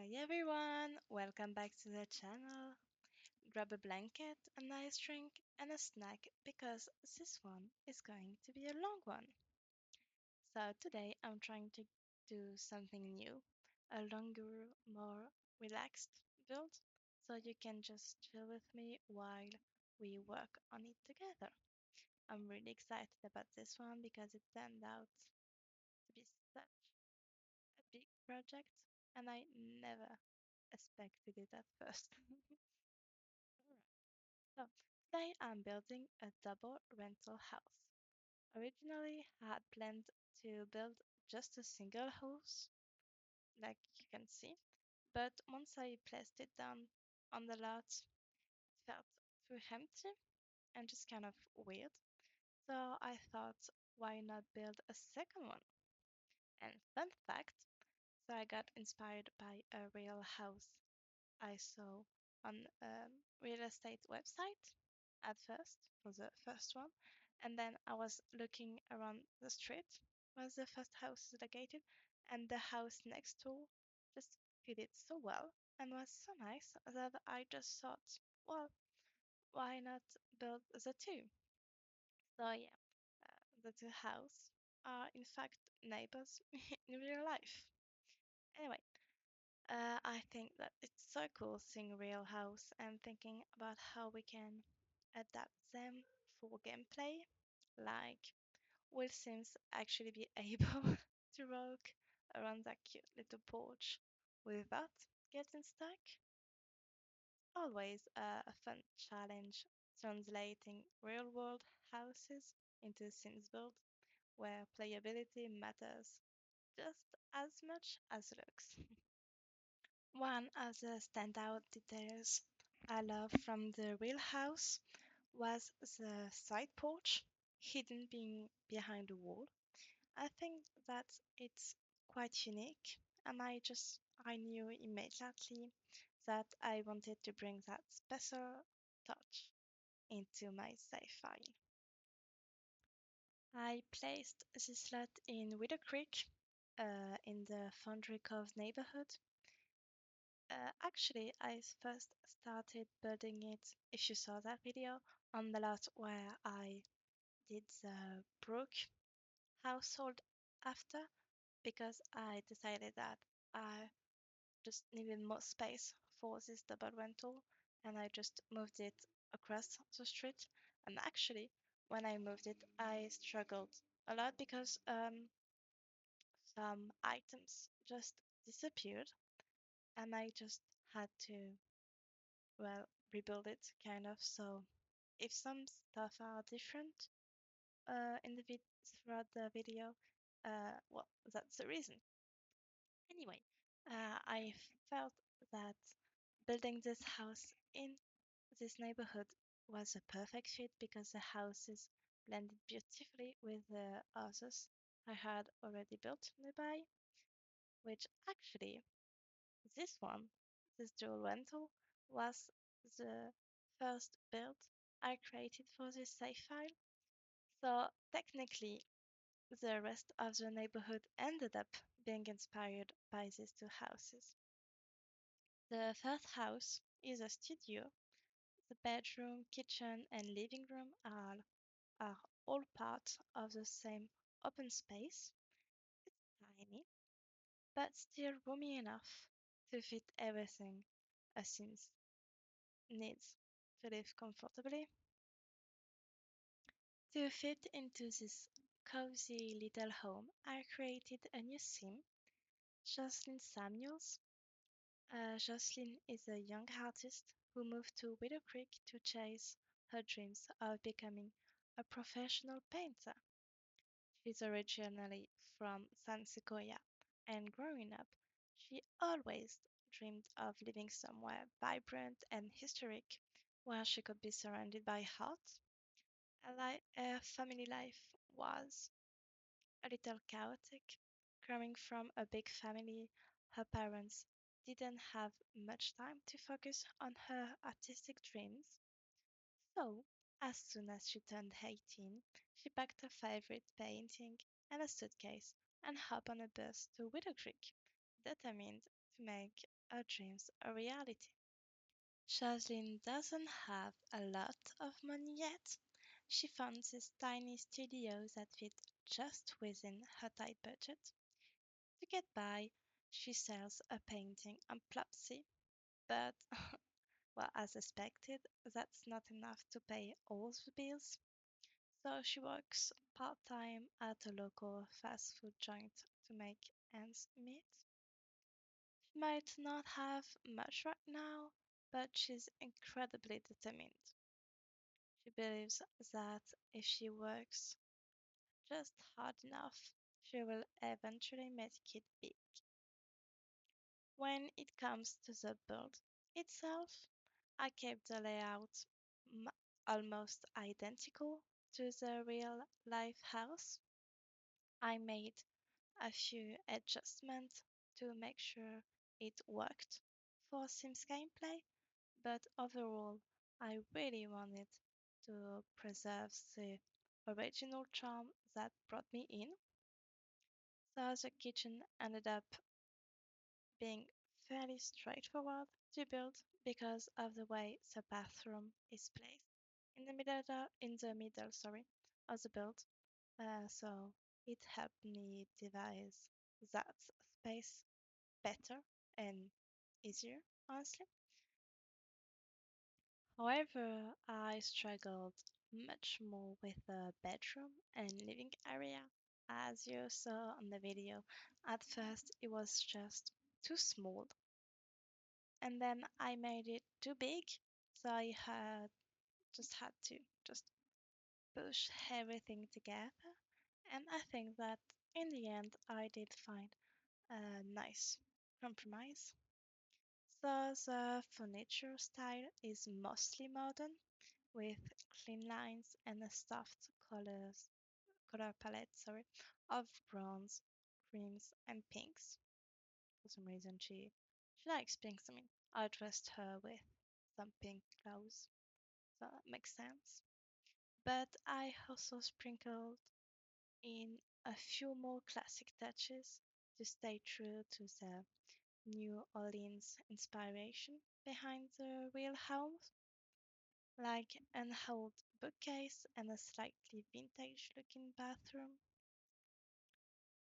Hi everyone, welcome back to the channel. Grab a blanket, a nice drink, and a snack because this one is going to be a long one. So today I'm trying to do something new, a longer, more relaxed build, so you can just chill with me while we work on it together. I'm really excited about this one because it turned out to be such a big project, and I never expected it at first. So today I'm building a double rental house. Originally, I had planned to build just a single house, like you can see, but once I placed it down on the lot, it felt too empty and just kind of weird. So I thought, why not build a second one? And fun fact, so I got inspired by a real house I saw on a real estate website at first for the first one, and then I was looking around the street where the first house is located, and the house next door just fitted so well and was so nice that I just thought, well, why not build the two? So yeah, the two houses are in fact neighbors in real life. Anyway, I think that it's so cool seeing Real House and thinking about how we can adapt them for gameplay. Like, will Sims actually be able to walk around that cute little porch without getting stuck? Always a fun challenge translating real world houses into Sims build where playability matters just as much as looks. One of the standout details I love from the real house was the side porch, hidden being behind a wall. I think that it's quite unique, and I knew immediately that I wanted to bring that special touch into my sci-fi. I placed this lot in Widow Creek, in the Foundry Cove neighborhood. Actually, I first started building it, if you saw that video, on the lot where I did the Brook household after, because I decided that I just needed more space for this double rental, and I just moved it across the street. And actually, when I moved it, I struggled a lot because some items just disappeared, and I just had to well, rebuild it kind of. So if some stuff are different in the throughout the video, well, that's the reason. Anyway, I felt that building this house in this neighborhood was a perfect fit because the houses blended beautifully with the houses I had already built nearby, which actually this one, this dual rental, was the first build I created for this save file. So technically, the rest of the neighborhood ended up being inspired by these two houses. The first house is a studio. The bedroom, kitchen, and living room are all part of the same open space. It's tiny, but still roomy enough to fit everything a Sims needs to live comfortably. To fit into this cozy little home, I created a new sim, Jocelyn Samuels. Jocelyn is a young artist who moved to Widow Creek to chase her dreams of becoming a professional painter. She's originally from San Sequoia, and growing up, she always dreamed of living somewhere vibrant and historic where she could be surrounded by art. Her family life was a little chaotic. Coming from a big family, her parents didn't have much time to focus on her artistic dreams. So, as soon as she turned 18, she packed her favorite painting and a suitcase and hopped on a bus to Widow Creek, determined to make her dreams a reality. Jocelyn doesn't have a lot of money yet. She found this tiny studio that fit just within her tight budget. To get by, she sells a painting on Plopsy, but well, as expected, that's not enough to pay all the bills. So she works part time at a local fast food joint to make ends meet. She might not have much right now, but she's incredibly determined. She believes that if she works just hard enough, she will eventually make it big. When it comes to the build itself, I kept the layout m- almost identical to the real life house. I made a few adjustments to make sure it worked for Sims gameplay, but overall, I really wanted to preserve the original charm that brought me in. So the kitchen ended up being fairly straightforward to build because of the way the bathroom is placed in the middle, sorry, of the build. So it helped me devise that space better and easier, honestly. However, I struggled much more with the bedroom and living area. As you saw on the video, at first it was just too small, and then I made it too big, so I had had to just push everything together. And I think that in the end, I did find a nice compromise. So the furniture style is mostly modern, with clean lines and a soft color palette, sorry, of browns, creams, and pinks. For some reason, she likes pinks. I mean, I dressed her with some pink clothes, so that makes sense. But I also sprinkled in a few more classic touches to stay true to the New Orleans inspiration behind the real house, like an old bookcase and a slightly vintage looking bathroom.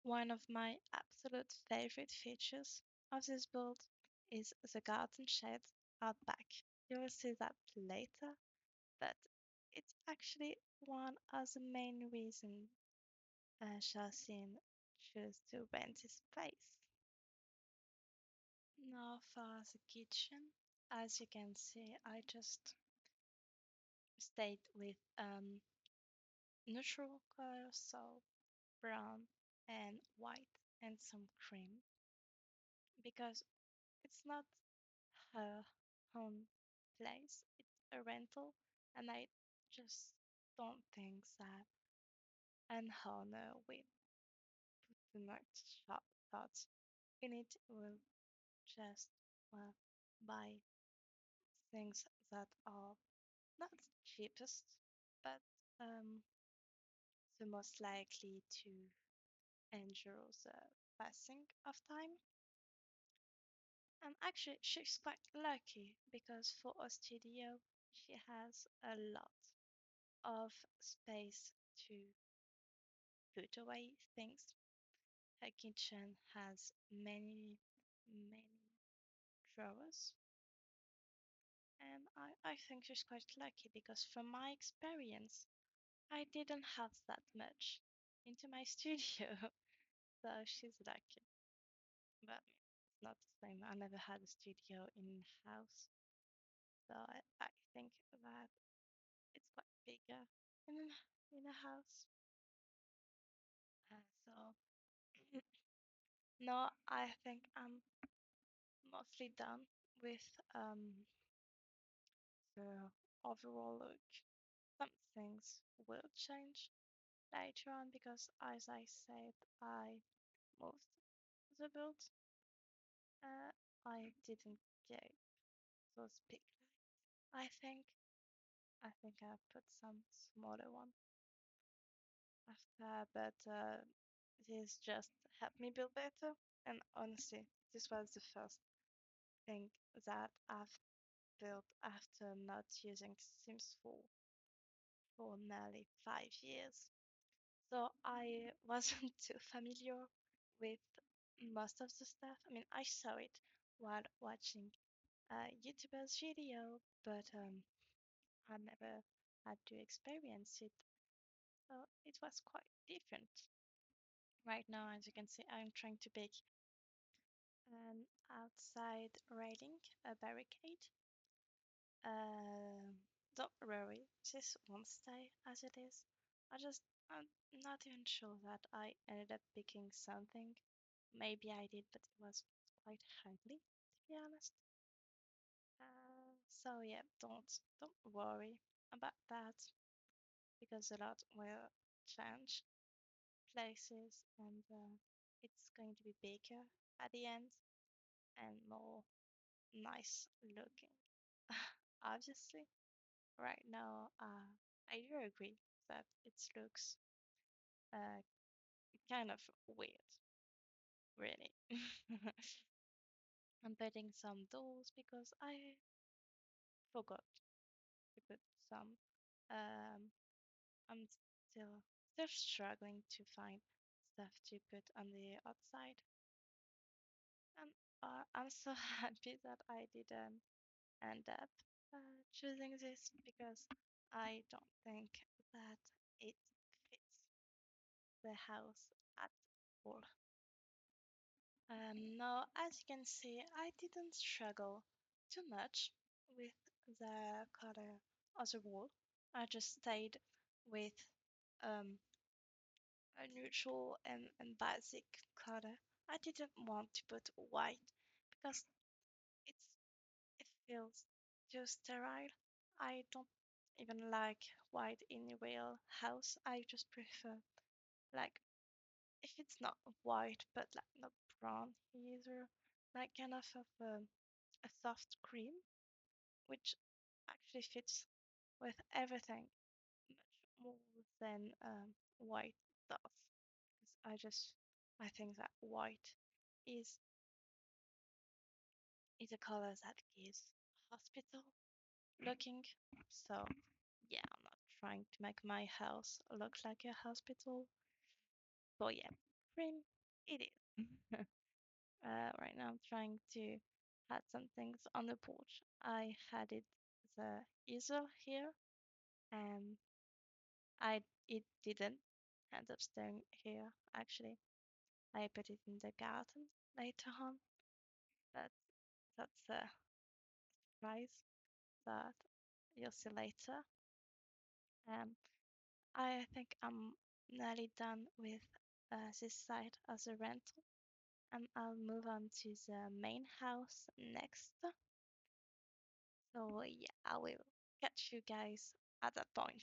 One of my absolute favorite features of this build is the garden shed out back. You will see that later, but it's actually one of the main reasons Shasin chose to rent this place. Now for the kitchen, as you can see, I just stayed with neutral colors, so brown and white and some cream, because it's not her home place, it's a rental, and I just don't think that an owner with too much thought in it will just well buy things that are not the cheapest, but um, the most likely to endure the passing of time. And actually, she's quite lucky because for a studio, she has a lot of space to put away things. Her kitchen has many, many drawers. And I think she's quite lucky because from my experience, I didn't have that much into my studio. So she's lucky. But it's not the same. I never had a studio in house. So I think that it's quite bigger in a house. So no, I think I'm mostly done with the overall look. Some things will change later on because, as I said, I moved the build. Uh, I didn't get those big lights. I think I put some smaller one after, but this just helped me build better. And honestly, this was the first thing that I've built after not using Sims 4 for nearly 5 years. So I wasn't too familiar with most of the stuff. I mean, I saw it while watching a YouTuber's video, but I never had to experience it. So it was quite different. Right now, as you can see, I'm trying to make an outside railing, a barricade. Um, don't worry, this won't stay as it is. I'm not even sure that I ended up picking something. Maybe I did, but it was quite ugly, to be honest. So yeah, don't worry about that because a lot will change places and it's going to be bigger at the end and more nice looking. Obviously, right now, I do agree that it looks uh, kind of weird, really. I'm putting some doors because I forgot to put some. Um, I'm still struggling to find stuff to put on the outside, and I'm so happy that I didn't end up choosing this because I don't think that it fits the house at all. Now, as you can see, I didn't struggle too much with the color of the wall. I just stayed with um, a neutral and basic color. I didn't want to put white because it's it feels too sterile. I don't even like white in a real house. I just prefer like if it's not white but like not brown either, like kind of a soft cream, which actually fits with everything much more than white does. 'Cause I think that white is is a color that gives hospital looking. So yeah, I'm not trying to make my house look like a hospital. But yeah, cream it is. Right now I'm trying to add some things on the porch. I had it the easel here and I it didn't end up staying here actually. I put it in the garden later on, but that's a surprise that you'll see later. Um, I think I'm nearly done with this side as a rental, and I'll move on to the main house next. So yeah, I will catch you guys at that point.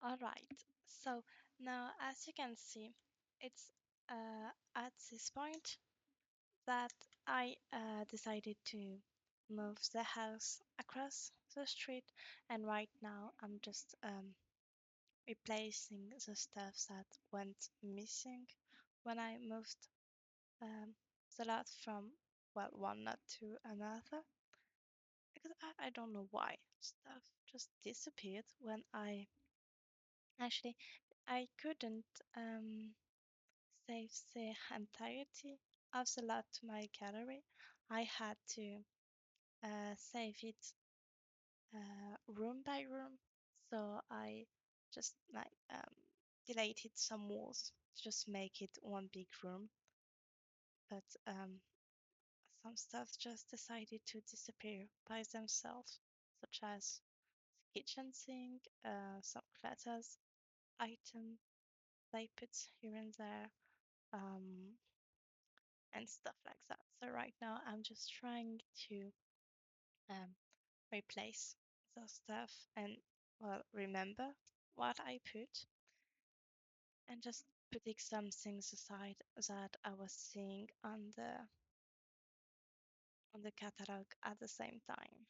All right. So now, as you can see, it's at this point that I decided to move the house across the street, and right now I'm just replacing the stuff that went missing when I moved um, the lot from one lot to another. Because I don't know why stuff just disappeared when actually I couldn't save the entirety of the lot to my gallery. I had to save it room by room. So I just deleted some walls to just make it one big room. But some stuff just decided to disappear by themselves, such as kitchen sink, some clutters, item they put here and there, um, and stuff like that. So right now I'm just trying to um, replace those stuff and remember what I put and just putting some things aside that I was seeing on the catalog at the same time.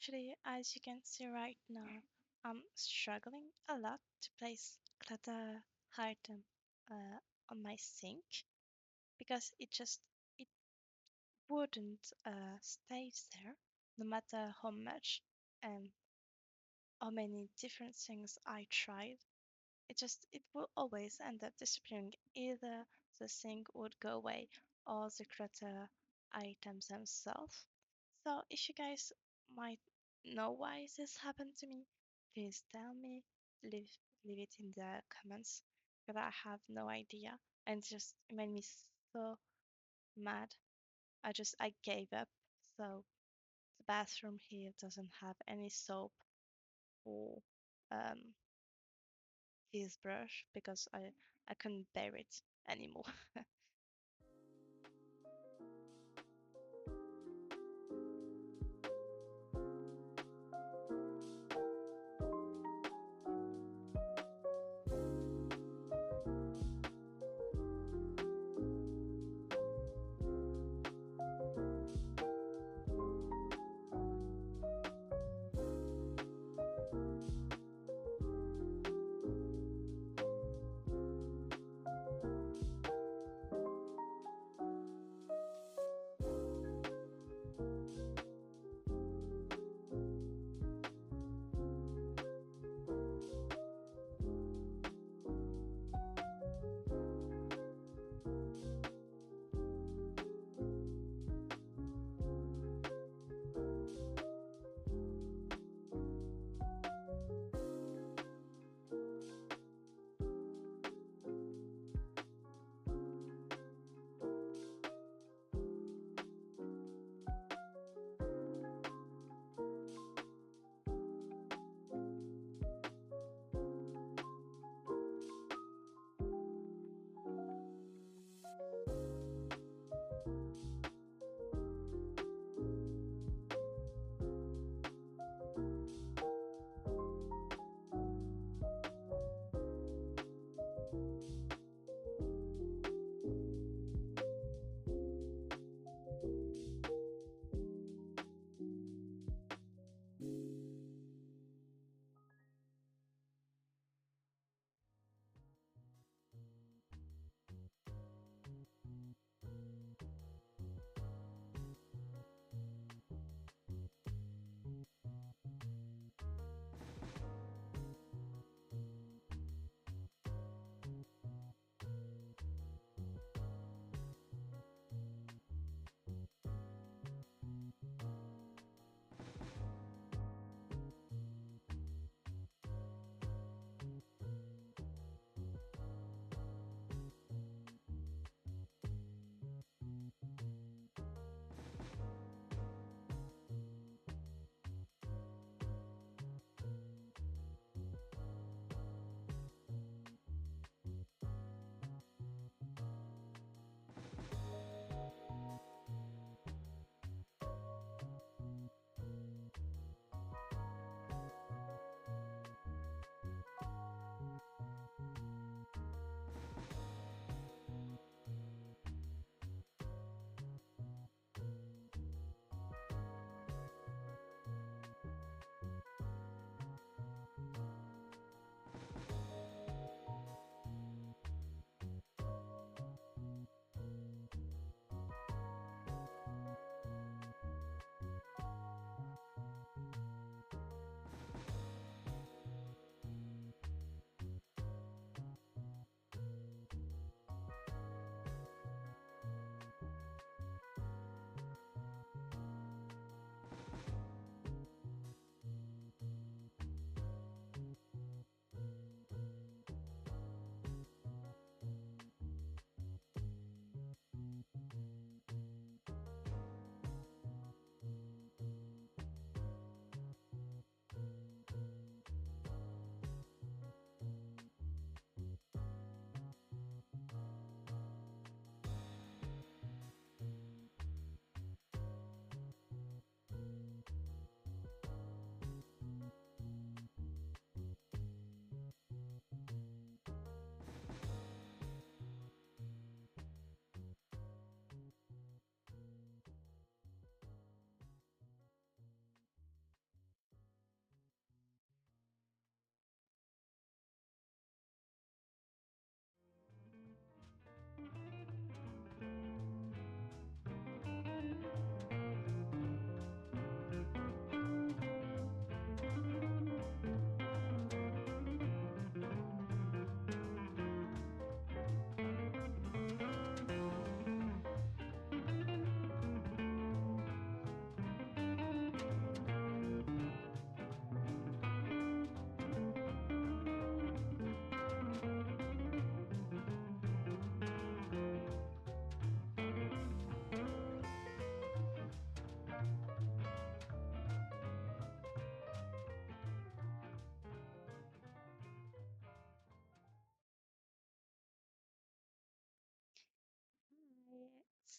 Actually, as you can see right now, I'm struggling a lot to place clutter item uh, on my sink because it wouldn't stay there no matter how much and how many different things I tried. It will always end up disappearing. Either the thing would go away or the clutter items themselves. So if you guys might know why this happened to me, please tell me. Leave leave it in the comments because I have no idea and just it made me so mad. I gave up. So the bathroom here doesn't have any soap or um his brush because I couldn't bear it anymore.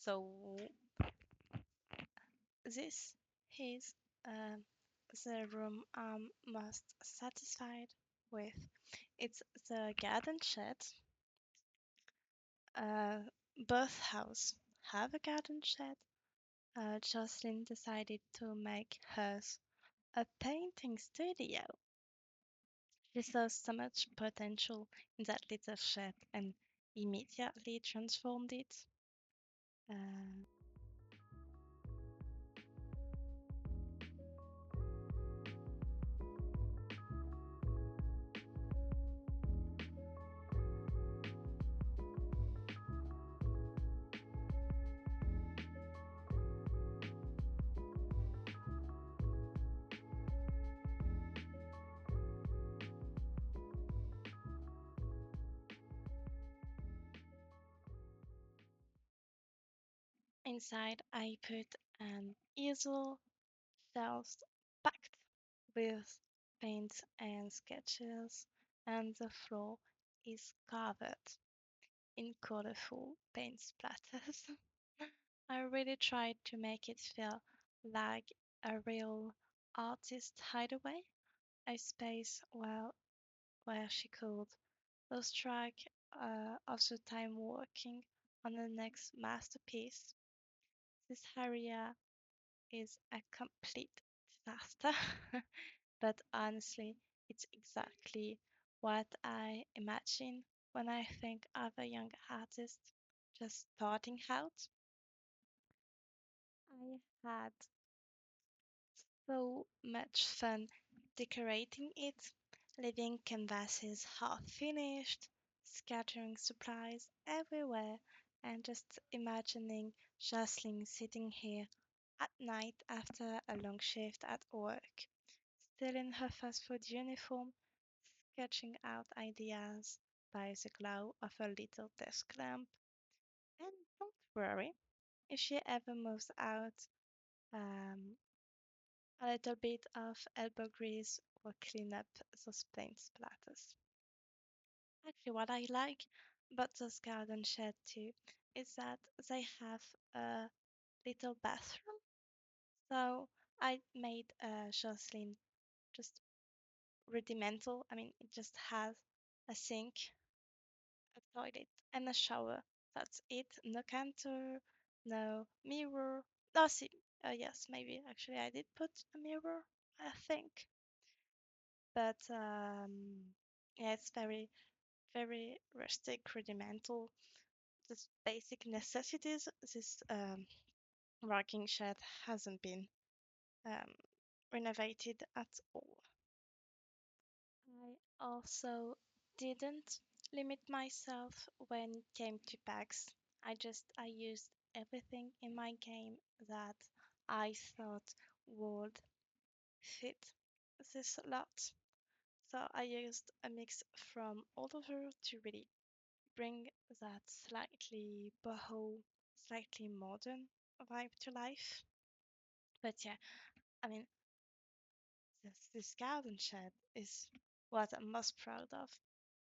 So this is um, the room I'm most satisfied with. It's the garden shed. Uh, both houses have a garden shed. Jocelyn decided to make hers a painting studio. She saw so much potential in that little shed and immediately transformed it. Uh, Inside, I put an easel, shelves packed with paints and sketches, and the floor is covered in colorful paint splatters. I really tried to make it feel like a real artist hideaway, a space where she could lose track of the time working on the next masterpiece. This area is a complete disaster, but honestly, it's exactly what I imagine when I think of a young artist just starting out. I had so much fun decorating it, leaving canvases half finished, scattering supplies everywhere, and just imagining Jocelyn sitting here at night after a long shift at work, still in her fast food uniform, sketching out ideas by the glow of a little desk lamp. And don't worry, if she ever moves out, um, a little bit of elbow grease will clean up those paint splatters. Actually, what I like about those garden shed too is that they have a little bathroom. So I made Jocelyn just rudimental. I mean, it just has a sink, a toilet, and a shower. That's it. No counter, no mirror. Oh, see, yes, maybe actually I did put a mirror, I think. But yeah, it's very, very rustic, rudimental, just basic necessities. This rocking shed hasn't been um, renovated at all. I also didn't limit myself when it came to packs. I used everything in my game that I thought would fit this lot. So I used a mix from all over to really bring that slightly boho, slightly modern vibe to life. But yeah, I mean, this garden shed is what I'm most proud of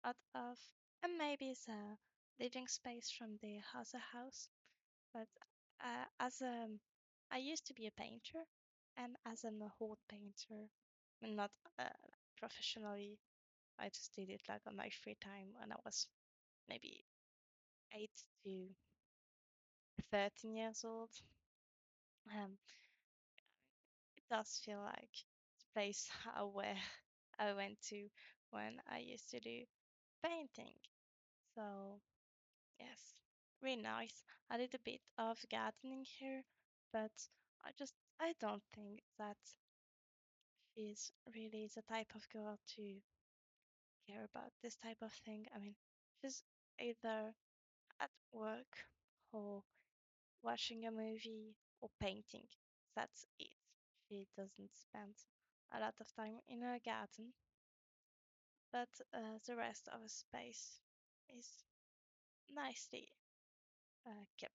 out of, and maybe the living space from the other house. But as I used to be a painter, and as I'm a horde painter, not professionally, I just did it like on my free time when I was maybe 8 to 13 years old. Um, it does feel like the place where I went to when I used to do painting. So yes, really nice. I did a bit of gardening here, but I don't think that she's really the type of girl to care about this type of thing. I mean, she's either at work or watching a movie or painting. That's it. She doesn't spend a lot of time in her garden, but the rest of the space is nicely kept.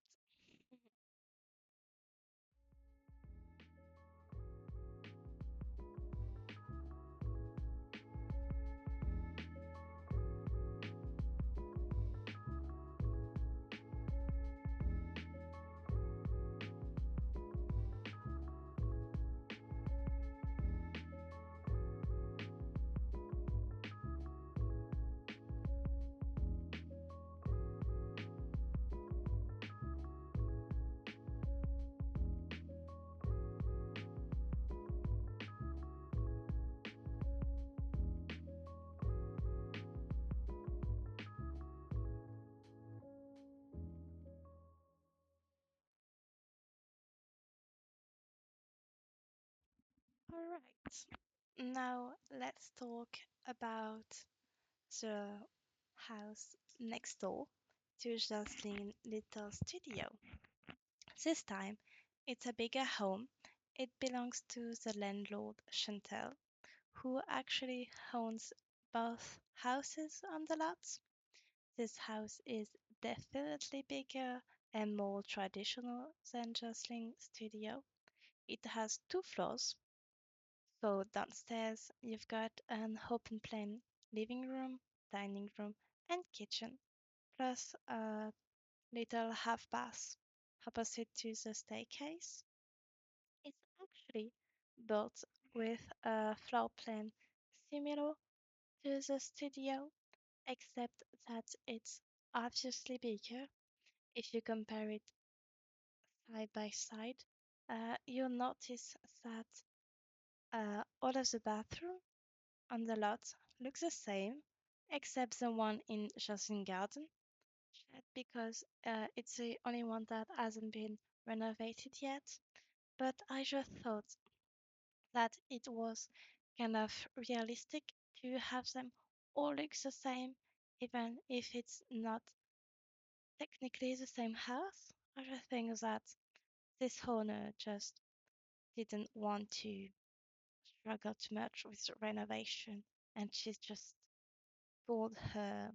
Right. Now let's talk about the house next door to Jocelyn's little studio. This time, it's a bigger home. It belongs to the landlord, Chantal, who actually owns both houses on the lot. This house is definitely bigger and more traditional than Jocelyn's studio. It has two floors, so downstairs you've got an open plan living room, dining room, and kitchen, plus a little half bath opposite to the staircase. It's actually built with a floor plan similar to the studio, except that it's obviously bigger. If you compare it side by side, you'll notice that all of the bathroom on the lot looks the same, except the one in Jocelyn Garden, because it's the only one that hasn't been renovated yet. But I just thought that it was kind of realistic to have them all look the same, even if it's not technically the same house. I just think that this owner just didn't want to struggle too much with the renovation, and she just told the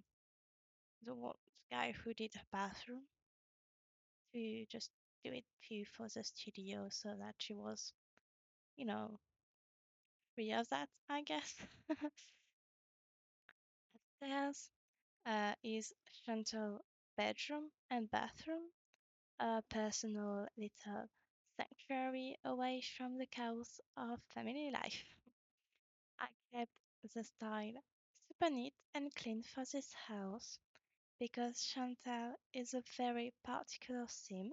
guy who did her bathroom to just do it too for the studio so that she was, you know, free of that, I guess. Upstairs is Chantal bedroom and bathroom, a personal little sanctuary away from the chaos of family life. I kept the style super neat and clean for this house because Chantal is a very particular sim.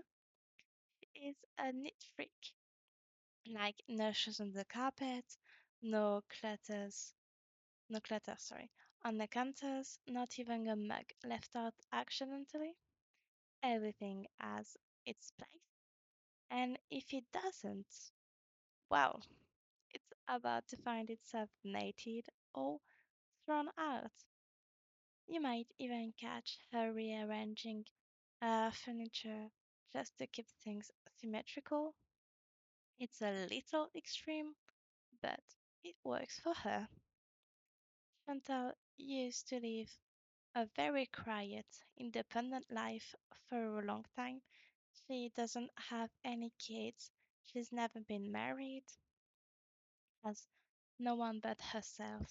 She is a neat freak, like no shoes on the carpet, no clutter, sorry, on the counters, not even a mug left out accidentally. Everything has its place. And if it doesn't, well, it's about to find itself donated or thrown out. You might even catch her rearranging furniture just to keep things symmetrical. It's a little extreme, but it works for her. Chantal used to live a very quiet, independent life for a long time. She doesn't have any kids. She's never been married, has no one but herself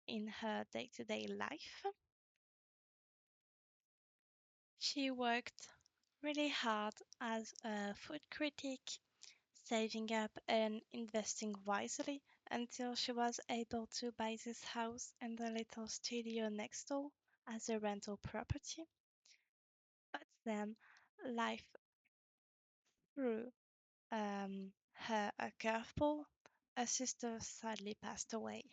in her day to day life. She worked really hard as a food critic, saving up and investing wisely until she was able to buy this house and the little studio next door as a rental property. But then life threw her a curveball. Her sister sadly passed away,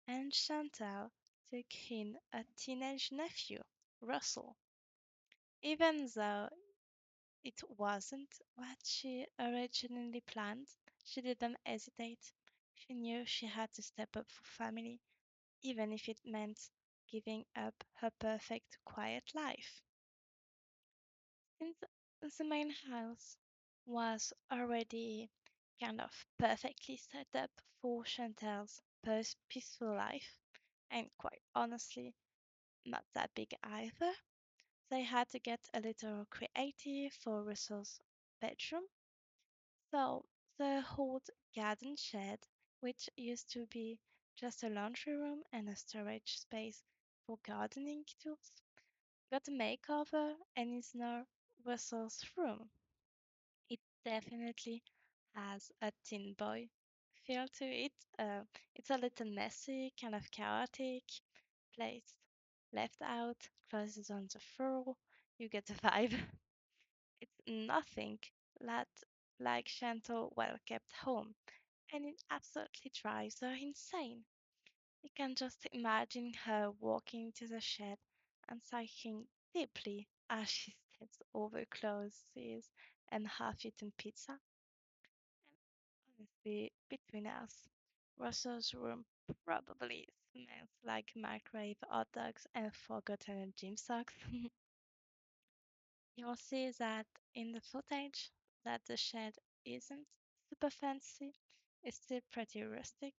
and Chantal took in a teenage nephew, Russell. Even though it wasn't what she originally planned, she didn't hesitate. She knew she had to step up for family, even if it meant giving up her perfect quiet life. Since the main house was already kind of perfectly set up for Chantal's peaceful life, and quite honestly, not that big either, they had to get a little creative for Russell's bedroom. So the old garden shed, which used to be just a laundry room and a storage space for gardening tools, got a makeover and is now Russell's room. It definitely has a teen boy feel to it. It's a little messy, kind of chaotic, plates left out, clothes on the floor. You get the vibe. It's nothing that like Chantal well kept home, and it absolutely drives her insane. You can just imagine her walking to the shed and sighing deeply as she steps over clothes and half-eaten pizza. And honestly, between us, Russell's room probably smells like microwave hot dogs and forgotten gym socks. You'll see that in the footage that the shed isn't super fancy. It's still pretty rustic.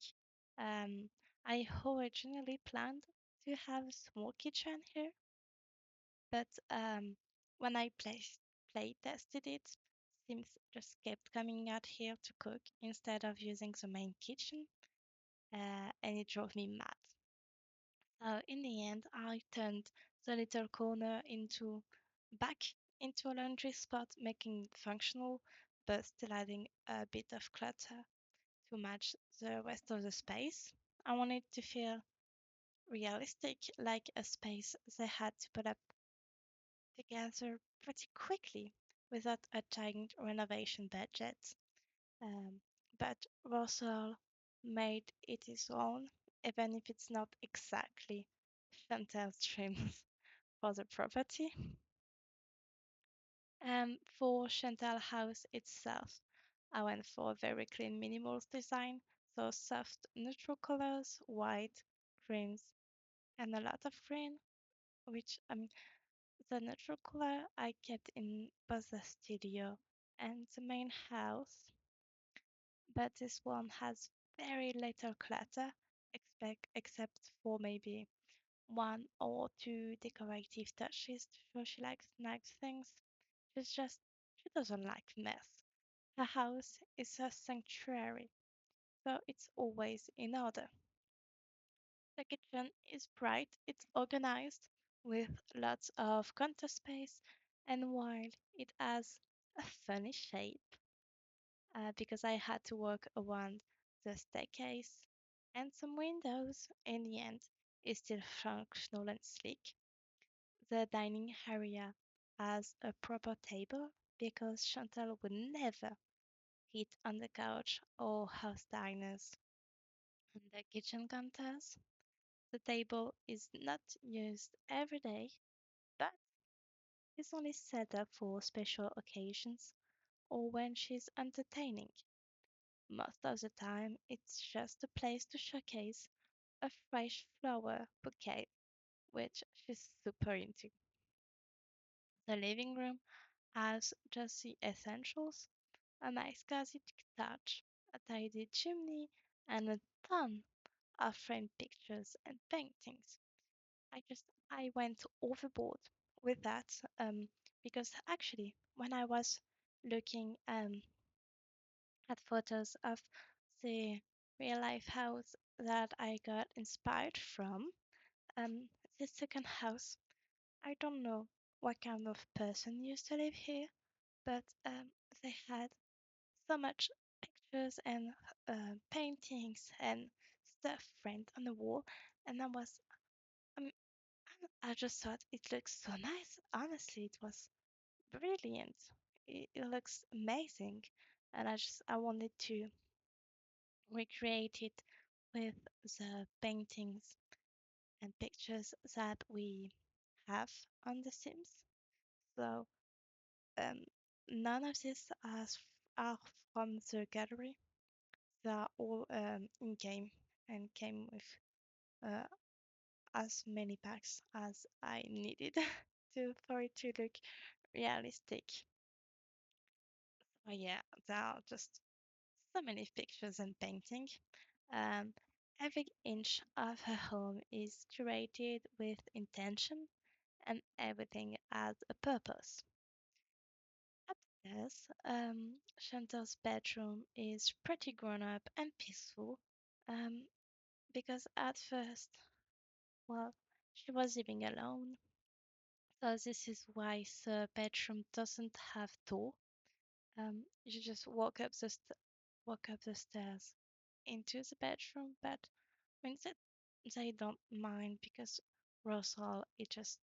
Um, I originally planned to have a small kitchen here, but when I play tested it, Sims just kept coming out here to cook instead of using the main kitchen, and it drove me mad. So in the end, I turned the little corner into back into a laundry spot, making it functional, but still adding a bit of clutter to match the rest of the space. I wanted to feel realistic, like a space they had to put up together pretty quickly without a giant renovation budget. Um, but Russell made it his own, even if it's not exactly Chantel's dreams for the property. For Chantal House itself, I went for a very clean minimalist design, so soft neutral colors, white, creams, and a lot of green, which the neutral color I kept in both the studio and the main house, but this one has very little clutter, except for maybe one or two decorative touches to show she likes nice things. She doesn't like mess. Her house is a sanctuary, so it's always in order. The kitchen is bright, it's organized with lots of counter space, and while it has a funny shape, because I had to walk around the staircase and some windows, in the end, it's still functional and sleek. The dining area has a proper table because Chantal would never eat on the couch or house diners. And the kitchen counters, the table is not used every day, but is only set up for special occasions or when she's entertaining. Most of the time, it's just a place to showcase a fresh flower bouquet, which she's super into. The living room has just the essentials: a nice cozy couch, a tidy chimney, and a ton of framed pictures and paintings. I went overboard with that, because actually when I was looking at photos of the real life house that I got inspired from, um the second house, I don't know what kind of person used to live here, but they had so much pictures and paintings and stuff framed on the wall, and um, I just thought it looks so nice. Honestly, it was brilliant. It looks amazing, and I wanted to recreate it with the paintings and pictures that we have on The Sims. So um, none of these are from the gallery. They are all in game and came with uh, as many packs as I needed for it to look realistic. Oh yeah, there are just so many pictures and painting. Um, every inch of her home is curated with intention, and everything has a purpose. Upstairs, Chantal's bedroom is pretty grown up and peaceful, um, because at first, well, she was living alone, so this is why the bedroom doesn't have door. You just walk up the stairs into the bedroom, but means that they don't mind because Russell is just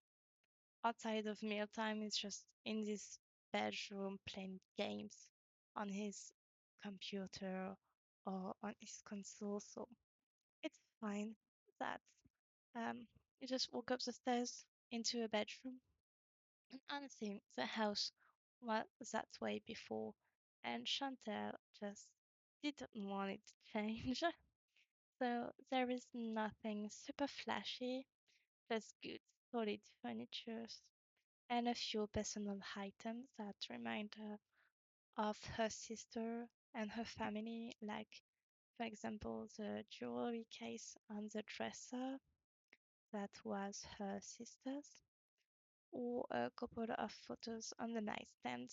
outside of mealtime is just in this bedroom playing games on his computer or on his console, so it's fine that you just walk up the stairs into a bedroom. And honestly, the house was that way before, and Chantal just didn't want it to change. So there is nothing super flashy, just good, solid furniture and a few personal items that remind her of her sister and her family, like, for example, the jewelry case on the dresser that was her sister's, or a couple of photos on the nightstand.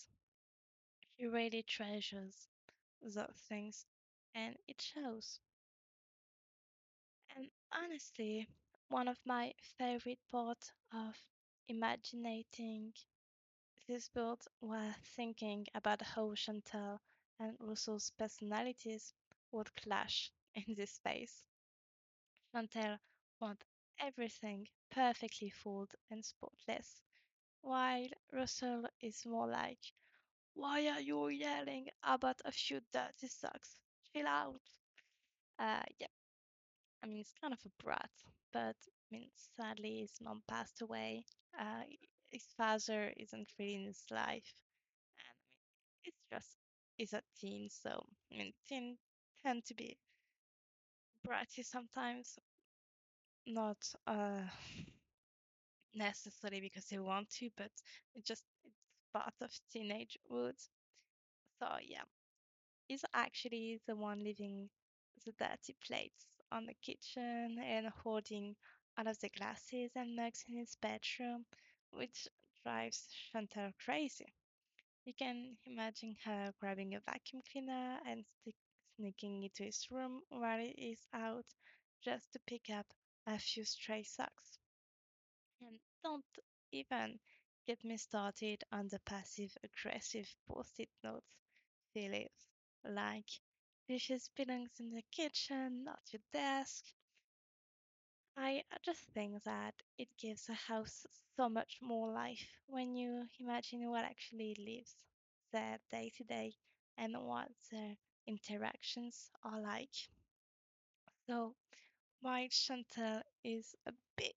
She really treasures those things, and it shows. And honestly, one of my favorite parts of imagining this build was thinking about how Chantal and Rousseau's personalities would clash in this space. Chantal wants everything perfectly full and spotless, while Russell is more like, why are you yelling about a few dirty socks? Chill out. Yeah, I mean, it's kind of a brat, but I mean, sadly, his mom passed away. Uh, his father isn't really in his life, and I mean, it's just he's a teen, so I mean, teen tend to be bratty sometimes, not necessarily because they want to, but it's part of teenagehood. So yeah, he's actually the one leaving the dirty plates on the kitchen and holding all of the glasses and mugs in his bedroom, which drives Chantal crazy. You can imagine her grabbing a vacuum cleaner and sneaking into his room while he is out just to pick up a few stray socks. And don't even get me started on the passive aggressive post-it notes she leaves. Like, dishes belongs in the kitchen, not your desk. I just think that it gives a house so much more life when you imagine what actually lives there day to day and what their interactions are like. So, while Chantal is a bit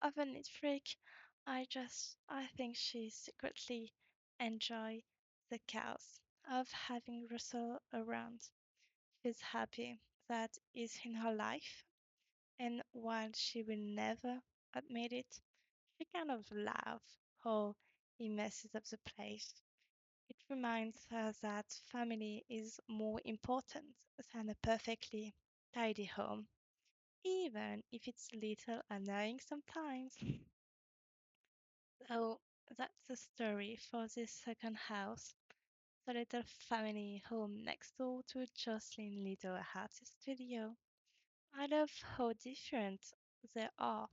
of a neat freak, I think she secretly enjoy the chaos of having Russell around. She's happy that he's in her life, and while she will never admit it, she kind of laughs how he messes up the place. It reminds her that family is more important than a perfectly tidy home, even if it's a little annoying sometimes. So that's the story for this second house, the little family home next door to Jocelyn Little Artist Studio. I love how different they are,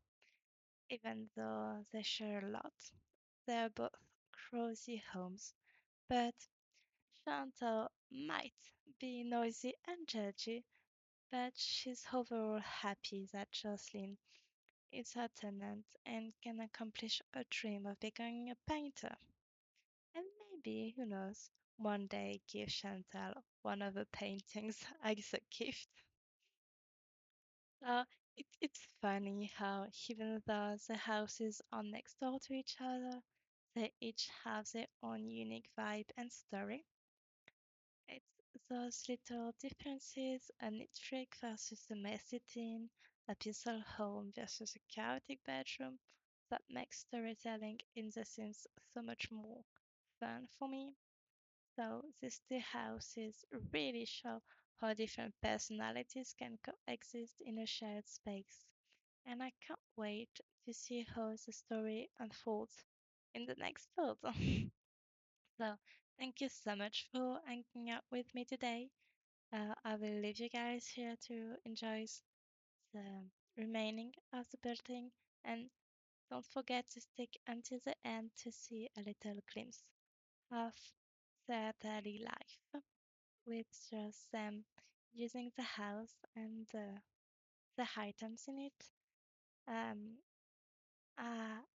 even though they share a lot. They're both cozy homes, but Chantal might be noisy and judgy, but she's overall happy that Jocelyn is her tenant and can accomplish her dream of becoming a painter. And maybe, who knows, one day give Chantal one of her paintings as a gift. It's funny how, even though the houses are next door to each other, they each have their own unique vibe and story. It's those little differences, a neat trick versus a messy teen, a peaceful home versus a chaotic bedroom, that makes storytelling in The Sims so much more fun for me. So these two houses really show how different personalities can coexist in a shared space. And I can't wait to see how the story unfolds in the next build. So, thank you so much for hanging out with me today. I will leave you guys here to enjoy the remaining of the building, and don't forget to stick until the end to see a little glimpse of their daily life with just them using the house and the items in it. Um,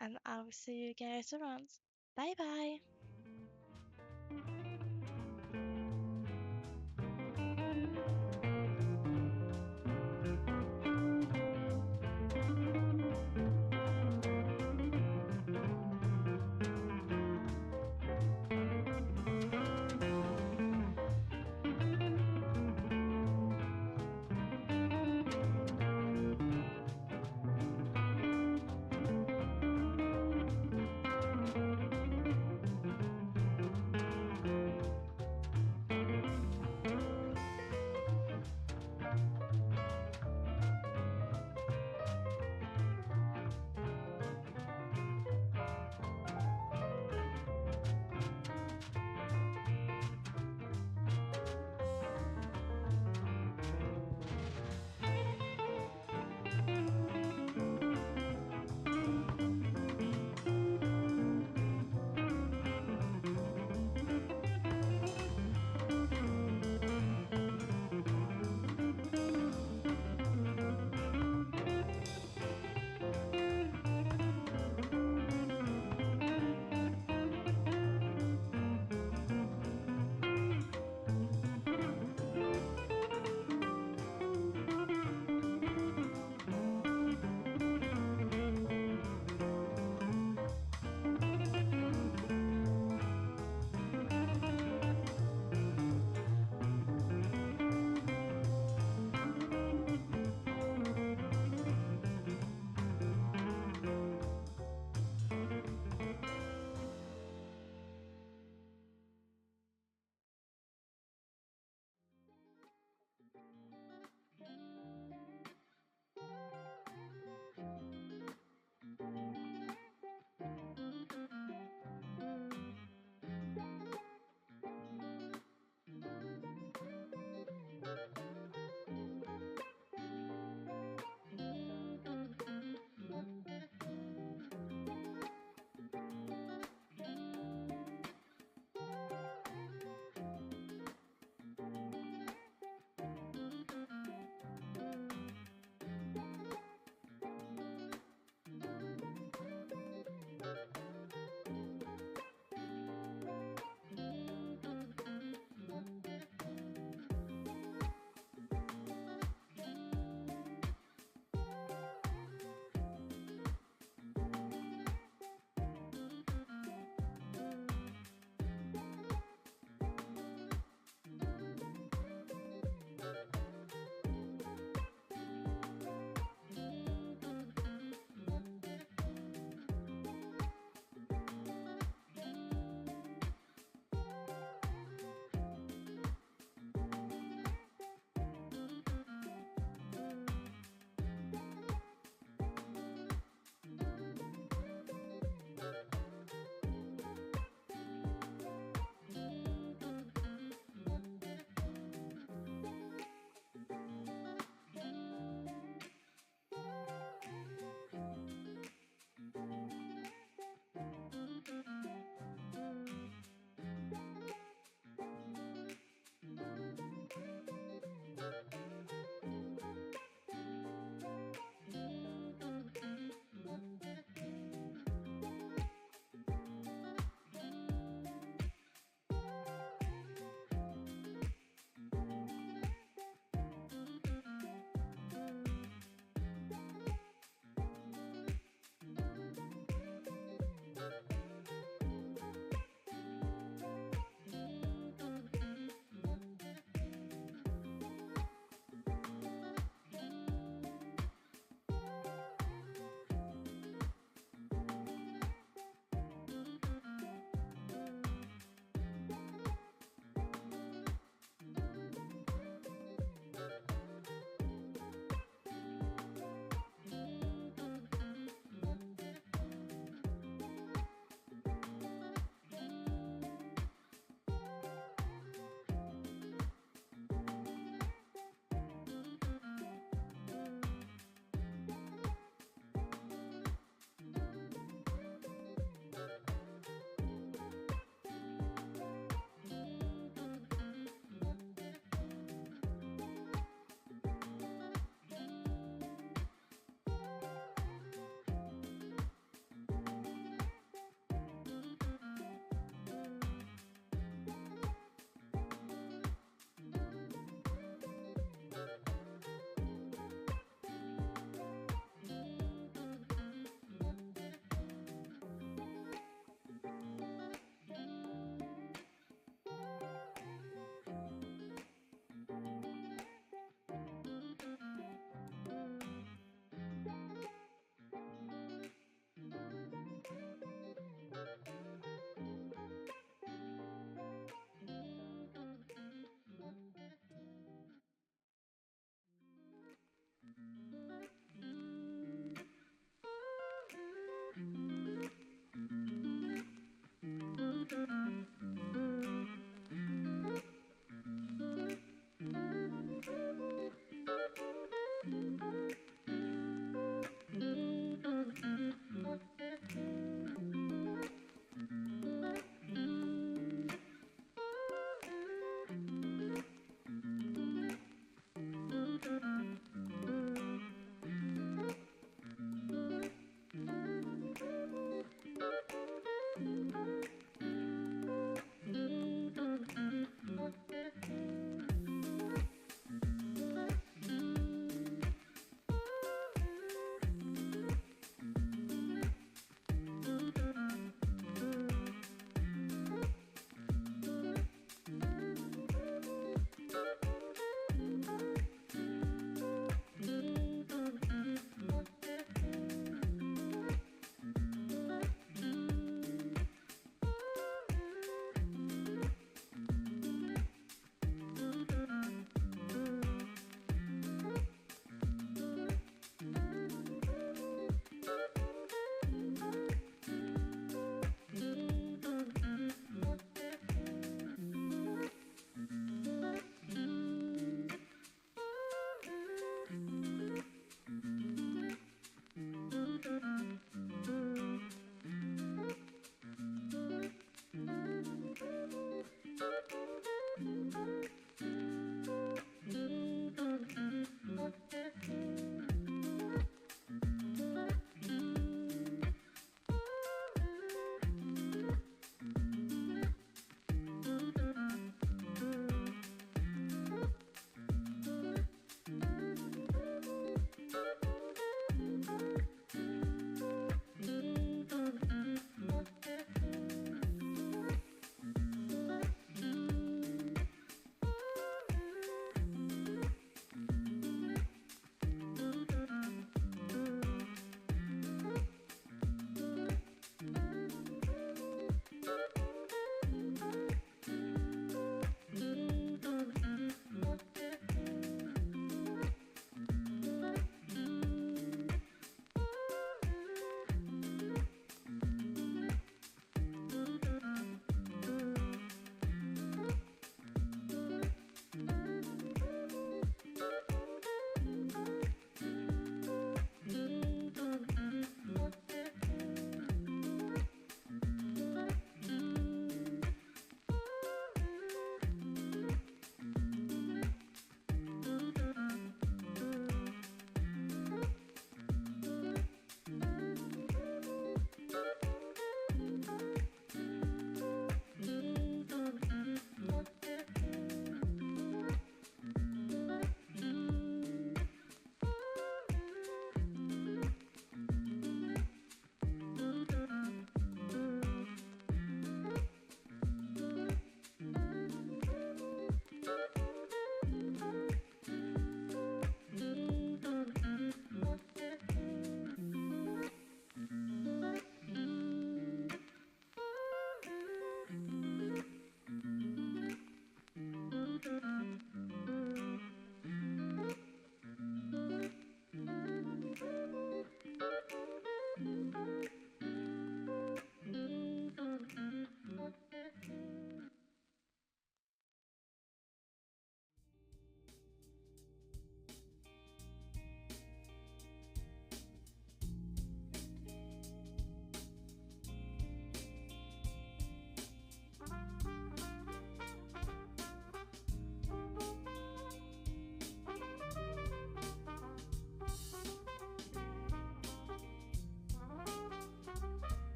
and I'll see you guys around. Bye bye.